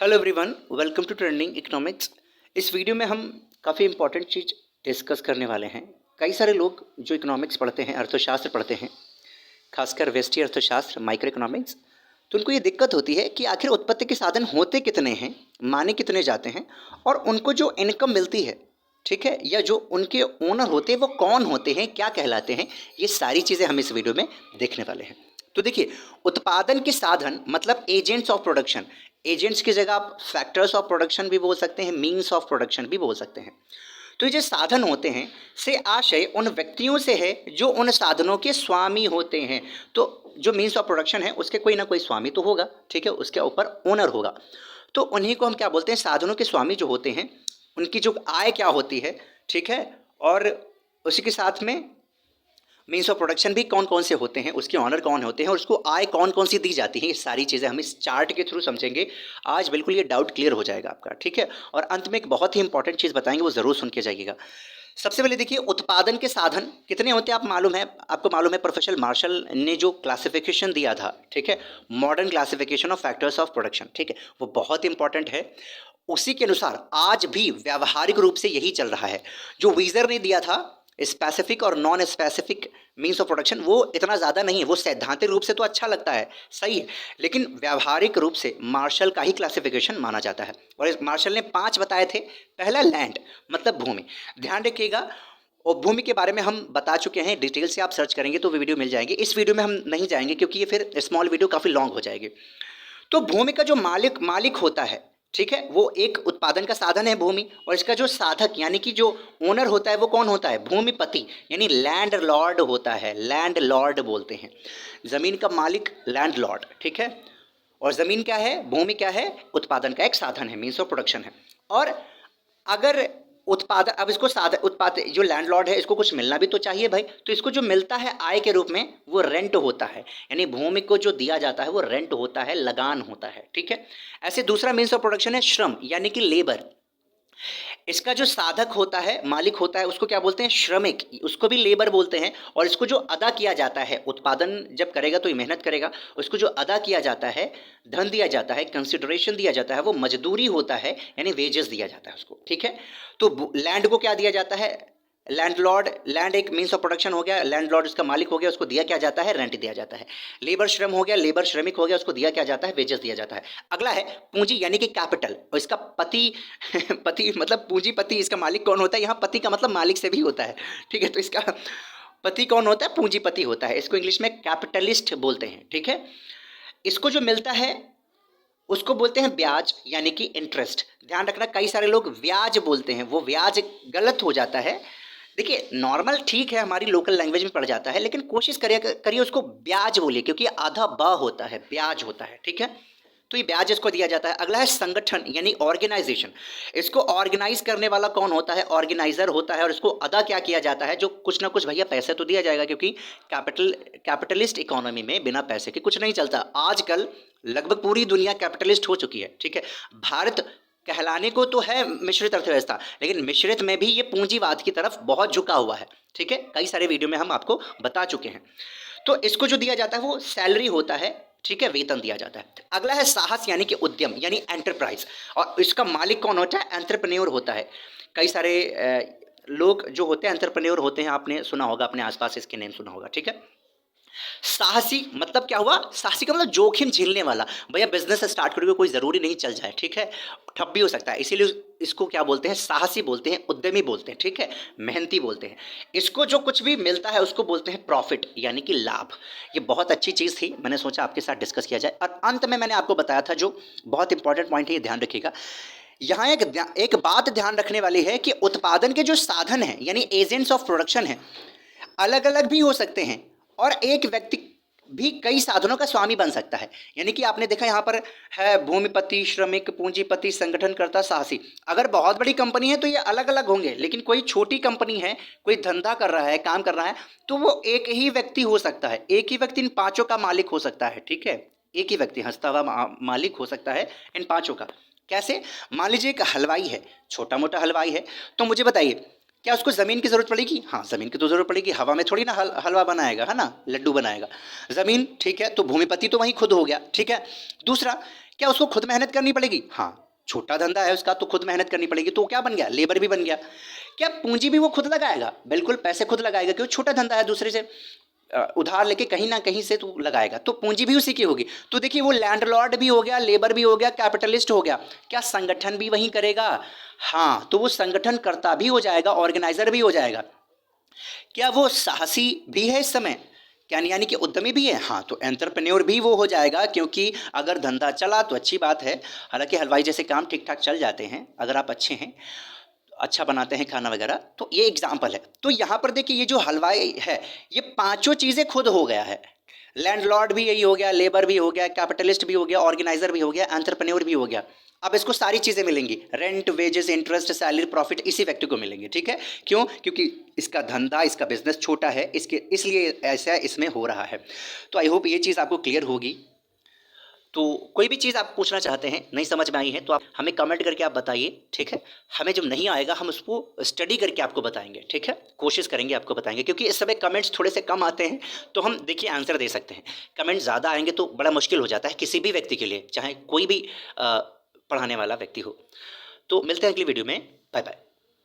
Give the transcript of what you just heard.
Hello everyone, welcome to trending economics. इस video में हम काफ़ी इंपॉर्टेंट चीज़ डिस्कस करने वाले हैं। कई सारे लोग जो इकोनॉमिक्स पढ़ते हैं, अर्थशास्त्र पढ़ते हैं, खासकर व्यष्टि अर्थशास्त्र, माइक्रो इकोनॉमिक्स, तो उनको ये दिक्कत होती है कि आखिर उत्पत्ति के साधन होते कितने हैं, माने कितने जाते हैं, और उनको जो इनकम मिलती है, ठीक है, या जो उनके ओनर होते हैं वो कौन होते हैं, क्या कहलाते हैं, ये सारी चीज़ें हम इस वीडियो में देखने वाले हैं। तो देखिए, उत्पादन के साधन मतलब एजेंट्स ऑफ प्रोडक्शन। एजेंट्स की जगह आप फैक्टर्स ऑफ प्रोडक्शन भी बोल सकते हैं, मीन्स ऑफ प्रोडक्शन भी बोल सकते हैं। तो ये जो साधन होते हैं से आशय उन व्यक्तियों से है जो उन साधनों के स्वामी होते हैं। तो जो मीन्स ऑफ प्रोडक्शन है उसके कोई ना कोई स्वामी तो होगा, ठीक है, उसके ऊपर ओनर होगा। तो उन्हीं को हम क्या बोलते हैं, साधनों के स्वामी जो होते हैं, उनकी जो आय क्या होती है, ठीक है, और उसी के साथ में मीन्स ऑफ प्रोडक्शन भी कौन कौन से होते हैं, उसके ऑनर कौन होते हैं, और उसको आय कौन कौन सी दी जाती है, ये सारी चीज़ें हम इस चार्ट के थ्रू समझेंगे। आज बिल्कुल ये डाउट क्लियर हो जाएगा आपका, ठीक है। और अंत में एक बहुत ही इंपॉर्टेंट चीज़ बताएंगे, वो ज़रूर सुन के जाइएगा। सबसे पहले देखिए, उत्पादन के साधन कितने होते हैं आपको मालूम है प्रोफेसर मार्शल ने जो क्लासिफिकेशन दिया था, ठीक है, modern classification of factors of production, ठीक है, वो बहुत इंपॉर्टेंट है। उसी के अनुसार आज भी व्यावहारिक रूप से यही चल रहा है। जो वीजर ने दिया था स्पेसिफिक और non specific means of production, वो इतना ज़्यादा नहीं है। वो सैद्धांतिक रूप से तो अच्छा लगता है, सही है, लेकिन व्यावहारिक रूप से मार्शल का ही क्लासिफिकेशन माना जाता है। और इस मार्शल ने 5 बताए थे। पहला लैंड मतलब भूमि, ध्यान रखिएगा। और भूमि के बारे में हम बता चुके हैं, डिटेल से आप सर्च करेंगे तो वीडियो मिल जाएंगे। इस वीडियो में हम नहीं जाएंगे क्योंकि ये फिर स्मॉल वीडियो काफ़ी लॉन्ग हो जाएगी। तो भूमि का जो मालिक होता है, ठीक है, वो एक उत्पादन का साधन है भूमि, और इसका जो साधक यानी कि जो ओनर होता है वो कौन होता है, भूमिपति यानी लैंड लॉर्ड होता है। लैंड लॉर्ड बोलते हैं जमीन का मालिक, लैंड लॉर्ड, ठीक है। और जमीन क्या है, भूमि क्या है, उत्पादन का एक साधन है, मीन्स ऑफ प्रोडक्शन है। और अगर उत्पादन, अब इसको उत्पाद जो लैंडलॉर्ड है इसको कुछ मिलना भी तो चाहिए भाई, तो इसको जो मिलता है आय के रूप में वो रेंट होता है, यानी भूमि को जो दिया जाता है वो रेंट होता है, लगान होता है, ठीक है। ऐसे दूसरा मीन्स ऑफ प्रोडक्शन है श्रम यानी कि लेबर। इसका जो साधक होता है, मालिक होता है, उसको क्या बोलते हैं, श्रमिक, उसको भी लेबर बोलते हैं। और इसको जो अदा किया जाता है, उत्पादन जब करेगा तो ये मेहनत करेगा, उसको जो अदा किया जाता है, धन दिया जाता है, कंसिडरेशन दिया जाता है, वो मजदूरी होता है, यानी वेजेस दिया जाता है उसको, ठीक है। तो लैंड को क्या दिया जाता है, लैंडलॉर्ड, लैंड एक मीन्स ऑफ प्रोडक्शन हो गया, लैंडलॉर्ड उसका मालिक हो गया, उसको दिया क्या जाता है, रेंट दिया जाता है। लेबर श्रम हो गया, लेबर श्रमिक हो गया, उसको दिया क्या जाता है, वेजेस दिया जाता है। अगला है पूंजी यानी कि कैपिटल, और इसका पति पति मतलब पूंजीपति, इसका मालिक कौन होता है, यहाँ पति का मतलब मालिक से भी होता है, ठीक है। तो इसका पति कौन होता है, पूंजीपति होता है। इसको इंग्लिश में कैपिटलिस्ट बोलते हैं, ठीक है। इसको जो मिलता है उसको बोलते हैं ब्याज यानी कि इंटरेस्ट। ध्यान रखना, कई सारे लोग ब्याज बोलते हैं, वो ब्याज गलत हो जाता है। देखिए, नॉर्मल ठीक है, हमारी लोकल लैंग्वेज में पड़ जाता है, लेकिन कोशिश करिए उसको ब्याज बोलिए, क्योंकि आधा ब होता है, ब्याज होता है, ठीक है। तो ये ब्याज इसको दिया जाता है। अगला है संगठन यानी ऑर्गेनाइजेशन। इसको ऑर्गेनाइज करने वाला कौन होता है, ऑर्गेनाइजर होता है। और इसको अदा क्या किया जाता है, जो कुछ ना कुछ भैया पैसे तो दिया जाएगा, क्योंकि कैपिटलिस्ट इकोनॉमी में बिना पैसे के कुछ नहीं चलता। आजकल लगभग पूरी दुनिया कैपिटलिस्ट हो चुकी है, ठीक है। भारत कहलाने को तो है मिश्रित अर्थव्यवस्था, लेकिन मिश्रित में भी ये पूंजीवाद की तरफ बहुत झुका हुआ है, ठीक है। कई सारे वीडियो में हम आपको बता चुके हैं। तो इसको जो दिया जाता है वो सैलरी होता है, ठीक है, वेतन दिया जाता है। अगला है साहस यानी कि उद्यम यानी एंटरप्राइज, और इसका मालिक कौन होता है, एंटरप्रेन्योर होता है। कई सारे लोग जो होते हैं एंटरप्रेन्योर होते हैं, आपने सुना होगा, अपने आसपास इसके नेम सुना होगा, ठीक है। साहसी मतलब क्या हुआ, साहसी का मतलब जोखिम झेलने वाला। भैया बिजनेस स्टार्ट करोगे, कोई ज़रूरी नहीं चल जाए, ठीक है, ठप भी हो सकता है, इसीलिए इसको क्या बोलते हैं, साहसी बोलते हैं, उद्यमी बोलते हैं, ठीक है, मेहनती बोलते हैं। इसको जो कुछ भी मिलता है उसको बोलते हैं प्रॉफिट यानी कि लाभ। ये बहुत अच्छी चीज़ थी, मैंने सोचा आपके साथ डिस्कस किया जाए। और अंत में मैंने आपको बताया था जो बहुत इंपॉर्टेंट पॉइंट है, ये ध्यान रखिएगा। यहाँ एक बात ध्यान रखने वाली है कि उत्पादन के जो साधन हैं यानी एजेंट्स ऑफ प्रोडक्शन हैं, अलग अलग भी हो सकते हैं, और एक व्यक्ति भी कई साधनों का स्वामी बन सकता है। यानी कि आपने देखा यहाँ पर है भूमिपति, श्रमिक, पूंजीपति, संगठनकर्ता, साहसी। अगर बहुत बड़ी कंपनी है तो ये अलग अलग होंगे, लेकिन कोई छोटी कंपनी है, कोई धंधा कर रहा है, काम कर रहा है, तो वो एक ही व्यक्ति हो सकता है, एक ही व्यक्ति इन 5 का मालिक हो सकता है, ठीक है। एक ही व्यक्ति हंसता हुआ मालिक हो सकता है इन 5 का। कैसे, मान लीजिए एक हलवाई है, छोटा मोटा हलवाई है, तो मुझे बताइए क्या उसको ज़मीन की ज़रूरत पड़ेगी? हाँ, ज़मीन की तो ज़रूरत पड़ेगी, हवा में थोड़ी ना हलवा बनाएगा, है ना, लड्डू बनाएगा। ज़मीन ठीक है, तो भूमिपति तो वहीं खुद हो गया, ठीक है। दूसरा, क्या उसको खुद मेहनत करनी पड़ेगी? हाँ, छोटा धंधा है उसका तो खुद मेहनत करनी पड़ेगी, तो क्या बन गया, लेबर भी बन गया। क्या पूंजी भी वो खुद लगाएगा? बिल्कुल, पैसे खुद लगाएगा, क्यों, छोटा धंधा है, दूसरे से उधार लेके कहीं ना कहीं से तू लगाएगा, तो पूंजी भी उसी की होगी। तो देखिए, वो लैंडलॉर्ड भी हो गया, लेबर भी हो गया, कैपिटलिस्ट हो गया। क्या संगठन भी वही करेगा? हाँ, तो वो संगठन करता भी हो जाएगा, ऑर्गेनाइजर भी हो जाएगा। क्या वो साहसी भी है इस समय? क्या यानी कि उद्यमी भी है? हाँ, तो एंटरप्रेन्योर भी वो हो जाएगा, क्योंकि अगर धंधा चला तो अच्छी बात है। हालांकि हलवाई जैसे काम ठीक ठाक चल जाते हैं अगर आप अच्छे हैं, अच्छा बनाते हैं खाना वगैरह, तो ये एग्जाम्पल है। तो यहाँ पर देखिए, ये जो हलवाई है, ये पांचों चीज़ें खुद हो गया है। लैंडलॉर्ड भी यही हो गया, लेबर भी हो गया, कैपिटलिस्ट भी हो गया, ऑर्गेनाइजर भी हो गया, एंटरप्रेन्योर भी हो गया। अब इसको सारी चीज़ें मिलेंगी, rent, wages, interest, salary, profit इसी व्यक्ति को मिलेंगे, ठीक है। क्यों? क्योंकि इसका धंधा, इसका बिजनेस छोटा है, इसके इसलिए ऐसा इसमें हो रहा है। तो आई होप ये चीज़ आपको क्लियर होगी। तो कोई भी चीज़ आप पूछना चाहते हैं, नहीं समझ में आई है, तो आप हमें कमेंट करके आप बताइए, ठीक है। हमें जब नहीं आएगा हम उसको स्टडी करके आपको बताएंगे, ठीक है, कोशिश करेंगे आपको बताएंगे, क्योंकि इस समय कमेंट्स थोड़े से कम आते हैं, तो हम देखिए आंसर दे सकते हैं। कमेंट ज़्यादा आएंगे तो बड़ा मुश्किल हो जाता है किसी भी व्यक्ति के लिए, चाहे कोई भी पढ़ाने वाला व्यक्ति हो। तो मिलते हैं अगली वीडियो में, बाय बाय।